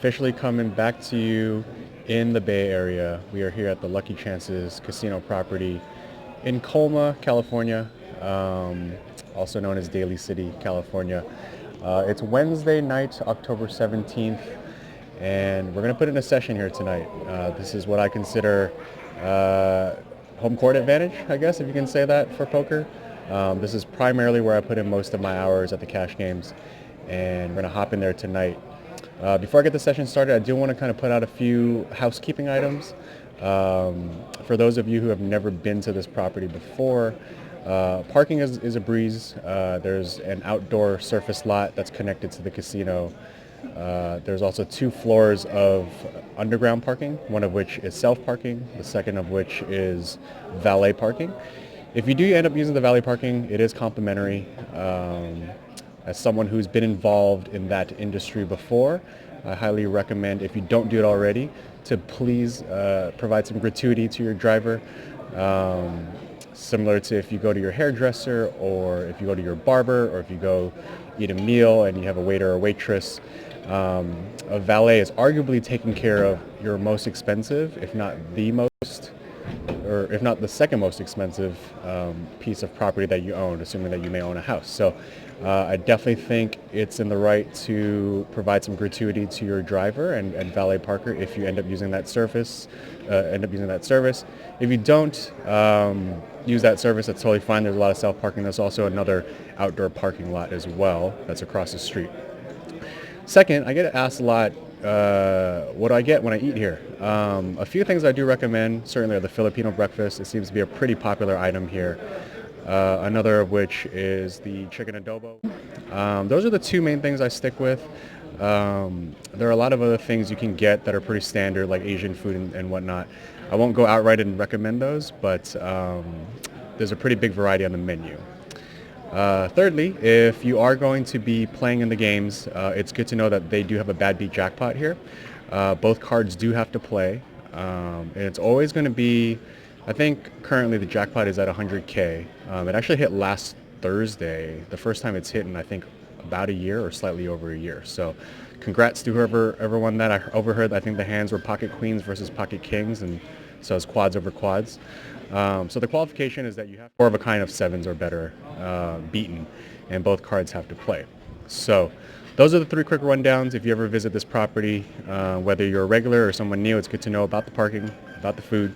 officially coming back to you in the Bay Area. We are here at the Lucky Chances Casino property in Colma, California, also known as Daly City, California. It's Wednesday night, October 17th, and we're going to put in a session here tonight. This is what I consider home court advantage, I guess, if you can say that for poker. This is primarily where I put in most of my hours at the cash games, and we're going to hop in there tonight. Before I get the session started, I do want to kind of put out a few housekeeping items. For those of you who have never been to this property before, parking is a breeze. There's an outdoor surface lot that's connected to the casino. There's also 2 floors of underground parking, one of which is self-parking, the second of which is valet parking. If you do end up using the valet parking, it is complimentary. As someone who's been involved in that industry before, I highly recommend, if you don't do it already, to please provide some gratuity to your driver. Similar to if you go to your hairdresser, or if you go to your barber, or if you go eat a meal and you have a waiter or waitress. A valet is arguably taking care of your most expensive, if not the most, or if not the second most expensive piece of property that you own, assuming that you may own a house. So I definitely think it's in the right to provide some gratuity to your driver and valet parker if you end up using that service. If you don't use that service, that's totally fine. There's a lot of self-parking. There's also another outdoor parking lot as well that's across the street. Second, I get asked a lot, what do I get when I eat here? A few things I do recommend certainly are the Filipino breakfast. It seems to be a pretty popular item here. Another of which is the chicken adobo. Those are the 2 main things I stick with. There are a lot of other things you can get that are pretty standard, like Asian food and whatnot. I won't go outright and recommend those, but there's a pretty big variety on the menu. Thirdly, if you are going to be playing in the games, it's good to know that they do have a bad beat jackpot here. Both cards do have to play, and it's always going to be, I think currently the jackpot is at 100K. It actually hit last Thursday, the first time it's hit in I think about a year or slightly over a year. So congrats to whoever won that. I overheard, I think the hands were pocket queens versus pocket kings, and so it's quads over quads. So the qualification is that you have 4 of a kind of 7s or better beaten, and both cards have to play. So those are the 3 quick rundowns. If you ever visit this property, whether you're a regular or someone new, it's good to know about the parking, about the food,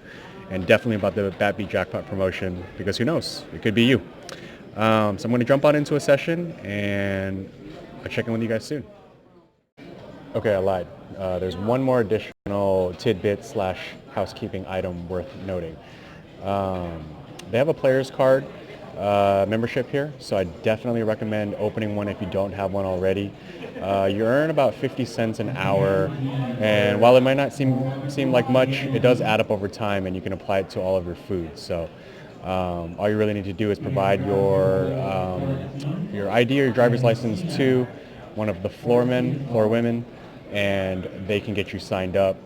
and definitely about the Bat Beat Jackpot promotion, because who knows, it could be you. So I'm going to jump on into a session, and I'll check in with you guys soon. Okay, I lied. There's one more additional tidbit / housekeeping item worth noting. They have a player's card membership here, so I definitely recommend opening one if you don't have one already. You earn about 50 cents an hour, and while it might not seem like much, it does add up over time, and you can apply it to all of your food. So all you really need to do is provide your ID or your driver's license to one of the floor women, and they can get you signed up.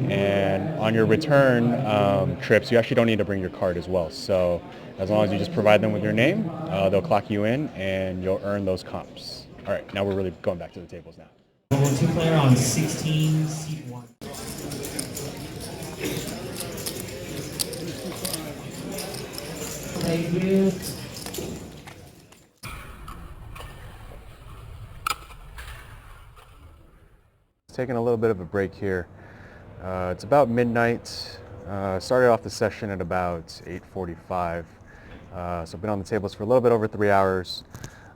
And on your return trips, you actually don't need to bring your card as well. So as long as you just provide them with your name, they'll clock you in, and you'll earn those comps. All right, now we're really going back to the tables now. 2-player on 16, seat 1. Thank you. Taking a little bit of a break here. It's about midnight. Started off the session at about 8:45. So I've been on the tables for a little bit over 3 hours.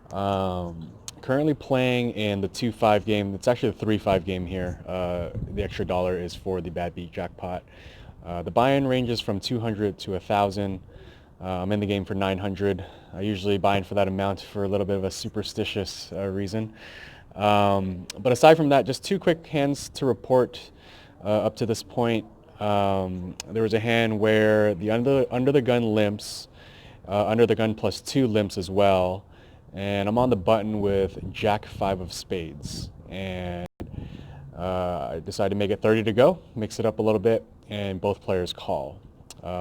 Currently playing in the 2-5 game. It's actually a 3-5 game here. The extra dollar is for the Bad Beat Jackpot. The buy-in ranges from 200 to 1,000. I'm in the game for 900. I usually buy in for that amount for a little bit of a superstitious reason. But aside from that, just 2 quick hands to report up to this point. There was a hand where the under the gun limps, under the gun plus 2 limps as well, and I'm on the button with Jack 5 of spades, and I decided to make it 30 to go, mix it up a little bit, and both players call.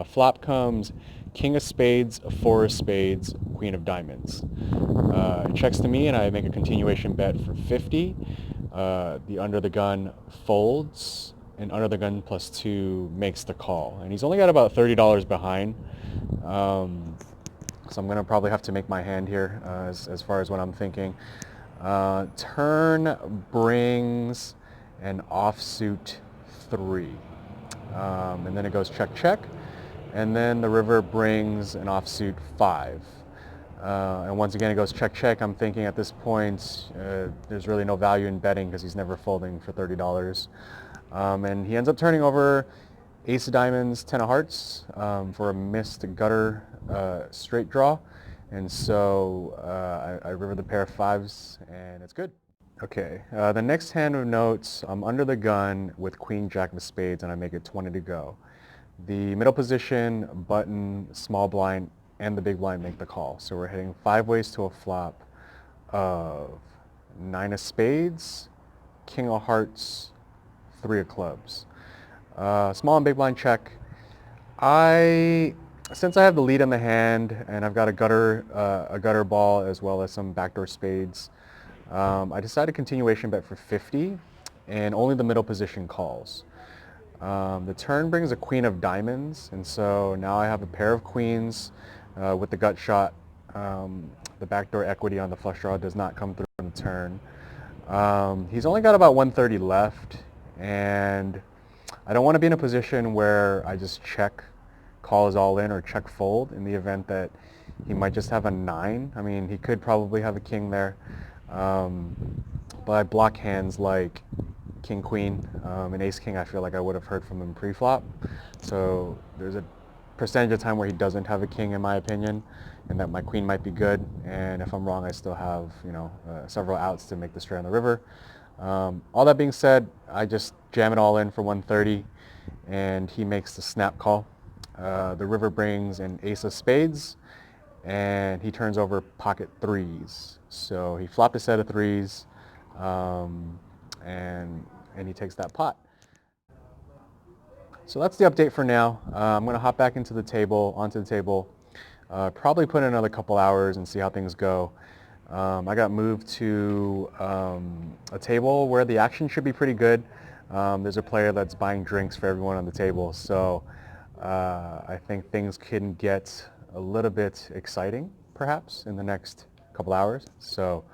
Flop comes King of spades, 4 of spades, Queen of diamonds. It checks to me, and I make a continuation bet for 50. the under the gun folds, and under the gun +2 makes the call. And he's only got about $30 behind. So I'm going to probably have to make my hand here as far as what I'm thinking. Turn brings an offsuit 3. And then it goes check, check. And then the river brings an offsuit 5. And once again, it goes check, check. I'm thinking at this point, there's really no value in betting because he's never folding for $30. And he ends up turning over ace of diamonds, 10 of hearts for a missed gutter straight draw. And so I river the pair of 5s, and it's good. Okay, the next hand of notes, I'm under the gun with queen, jack of spades, and I make it 20 to go. The middle position, button, small blind, and the big blind make the call. So we're hitting 5 ways to a flop of 9 of spades, king of hearts, 3 of clubs. Small and big blind check. Since I have the lead in the hand and I've got a gutter ball as well as some backdoor spades, I decided continuation bet for 50, and only the middle position calls. The turn brings a queen of diamonds, and so now I have a pair of queens with the gut shot. The backdoor equity on the flush draw does not come through on the turn. He's only got about 130 left, and I don't want to be in a position where I just check, call is all in, or check fold in the event that he might just have a 9. I mean, he could probably have a king there. But I block hands like king, queen, and ace, king. I feel like I would have heard from him pre-flop. So there's a percentage of time where he doesn't have a king, in my opinion, and that my queen might be good. And if I'm wrong, I still have, several outs to make the straight on the river. All that being said, I just jam it all in for 130, and he makes the snap call. The river brings an ace of spades, and he turns over pocket 3s. So he flopped a set of 3s, and he takes that pot. So that's the update for now. I'm going to hop back onto the table, probably put in another couple hours and see how things go. I got moved to a table where the action should be pretty good. There's a player that's buying drinks for everyone on the table, so I think things can get a little bit exciting, perhaps, in the next couple hours. So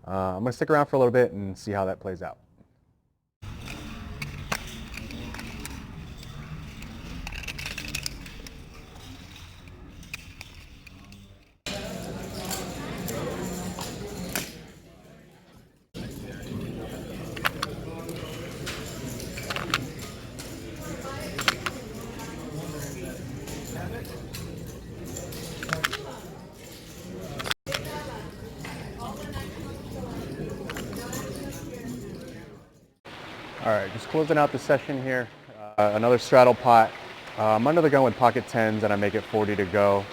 I'm going to stick around for a little bit and see how that plays out. All right, just closing out the session here. Another straddle pot. I'm under the gun with pocket 10s, and I make it 40 to go.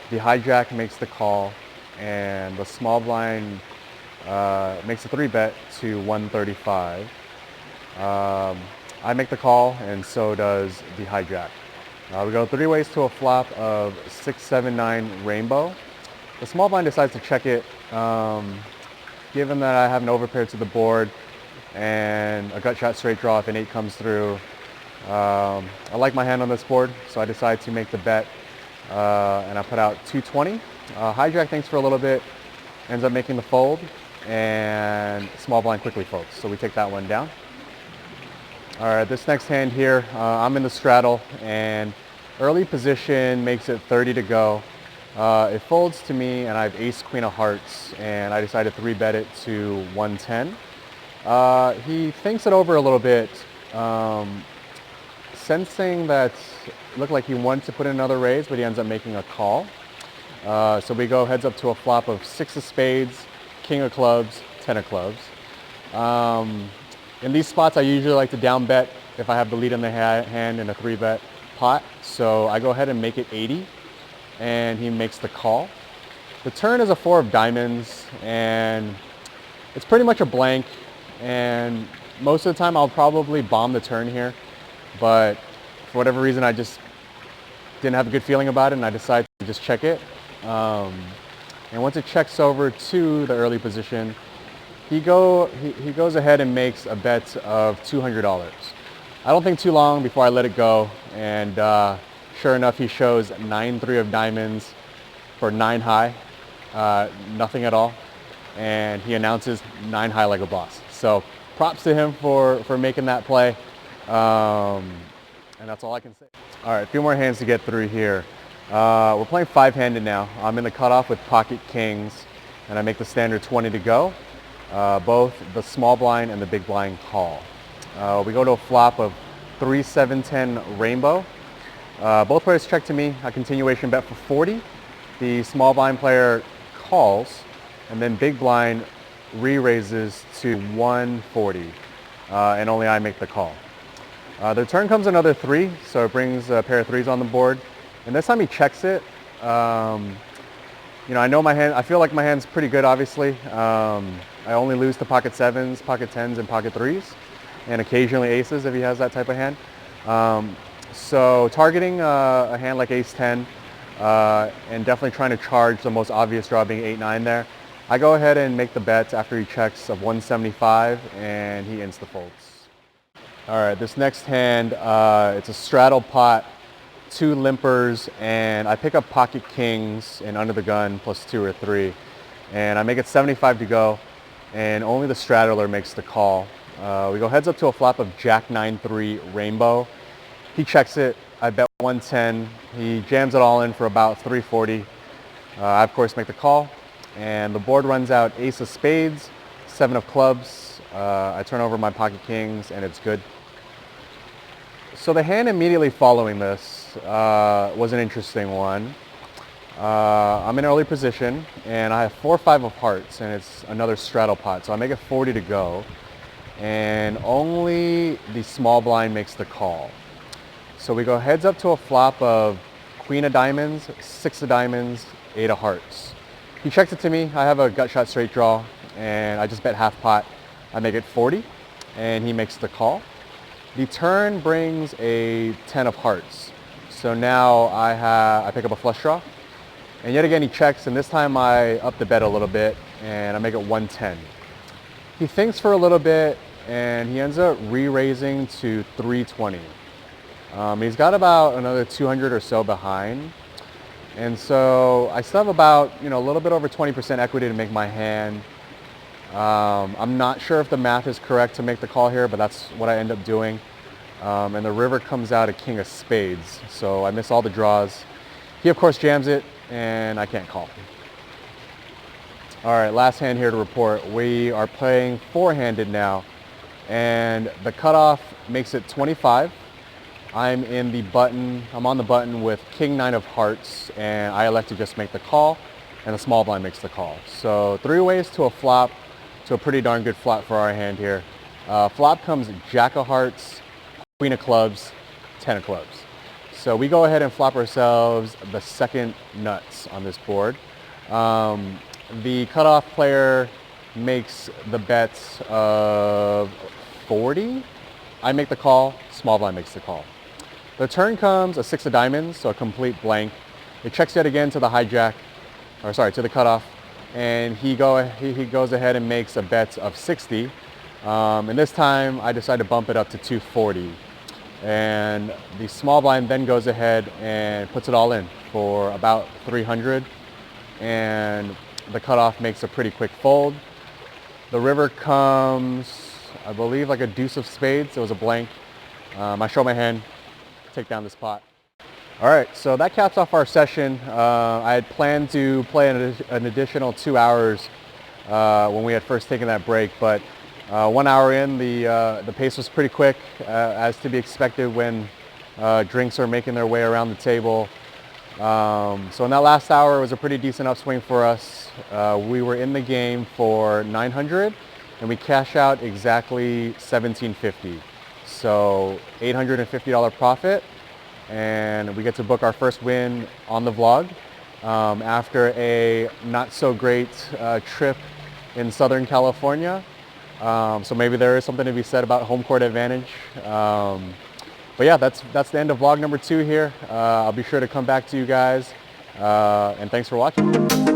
The hijack makes the call, and the small blind makes a 3-bet to 135. I make the call, and so does the hijack. We go 3 ways to a flop of 6, 7, 9 rainbow. The small blind decides to check it. Given that I have an overpair to the board and a gut shot straight draw if an 8 comes through, I like my hand on this board, so I decide to make the bet, and I put out 220. Hijack thinks for a little bit, ends up making the fold, and small blind quickly folds, so we take that one down. All right, this next hand here, I'm in the straddle, and early position makes it 30 to go. It folds to me, and I have ace, queen of hearts, and I decided to 3-bet it to 110. He thinks it over a little bit, sensing that it looked like he wanted to put in another raise, but he ends up making a call. So we go heads up to a flop of 6 of spades, king of clubs, 10 of clubs. In these spots, I usually like to down bet if I have the lead in the hand in a 3-bet pot. So I go ahead and make it 80, and he makes the call. The turn is a 4 of diamonds, and it's pretty much a blank. And most of the time, I'll probably bomb the turn here. But for whatever reason, I just didn't have a good feeling about it, and I decided to just check it. And once it checks over to the early position, he goes ahead and makes a bet of $200. I don't think too long before I let it go, and sure enough, he shows 9-3 of diamonds for 9 high, nothing at all, and he announces 9 high like a boss. So props to him for making that play, and that's all I can say. All right, a few more hands to get through here. We're playing 5-handed now. I'm in the cutoff with pocket kings, and I make the standard 20 to go. Both the small blind and the big blind call. We go to a flop of 3-7-10 rainbow. Both players check to me, a continuation bet for 40. The small blind player calls, and then big blind re-raises to 140, and only I make the call. The turn comes another 3, so it brings a pair of 3s on the board, and this time he checks it. You know, I know my hand, I feel like my hand's pretty good, obviously. I only lose to pocket 7s, pocket 10s, and pocket 3s, and occasionally aces if he has that type of hand. So targeting a hand like ace-10, and definitely trying to charge the most obvious draw being 8-9 there. I go ahead and make the bet after he checks of 175, and he insta-folds. All right, this next hand, it's a straddle pot, 2 limpers, and I pick up pocket kings and under the gun plus 2 or 3, and I make it 75 to go, and only the straddler makes the call. We go heads up to a flop of jack 9-3 rainbow. He checks it. I bet 110. He jams it all in for about 340. I of course make the call, and the board runs out ace of spades, 7 of clubs. I turn over my pocket kings, and it's good. So the hand immediately following this was an interesting one. I'm in early position, and I have 4-5 of hearts, and it's another straddle pot, so I make it 40 to go, and only the small blind makes the call. So we go heads up to a flop of queen of diamonds, 6 of diamonds, 8 of hearts. He checks it to me. I have a gut shot straight draw, and I just bet half pot. I make it 40, and he makes the call. The turn brings a 10 of hearts. So now I pick up a flush draw, and yet again he checks, and this time I up the bet a little bit, and I make it 110. He thinks for a little bit, and he ends up re-raising to 320. He's got about another 200 or so behind, and so I still have about, you know, a little bit over 20% equity to make my hand. I'm not sure if the math is correct to make the call here, but that's what I end up doing. And the river comes out a king of spades, so I miss all the draws. He of course jams it, and I can't call. All right, last hand here to report. We are playing 4-handed now, and the cutoff makes it 25. I'm on the button with king 9 of hearts, and I elect to just make the call, and the small blind makes the call. So 3 ways to a flop, to a pretty darn good flop for our hand here. Flop comes jack of hearts, queen of clubs, 10 of clubs. So we go ahead and flop ourselves the second nuts on this board. The cutoff player makes the bets of 40. I make the call, small blind makes the call. The turn comes a 6 of diamonds, so a complete blank. It checks yet again to the hijack, or sorry, to the cutoff, and he goes ahead and makes a bet of 60. And this time I decide to bump it up to 240. And the small blind then goes ahead and puts it all in for about 300. And the cutoff makes a pretty quick fold. The river comes, I believe, like a deuce of spades. It was a blank. I show my hand, take down this pot. All right, so that caps off our session. I had planned to play an additional 2 hours when we had first taken that break, but 1 hour in, the pace was pretty quick, as to be expected when drinks are making their way around the table. So in that last hour, it was a pretty decent upswing for us. We were in the game for 900, and we cash out exactly 1750. So $850 profit, and we get to book our first win on the vlog after a not so great trip in Southern California. So maybe there is something to be said about home court advantage. But yeah, that's the end of vlog number 2 here. I'll be sure to come back to you guys, and thanks for watching.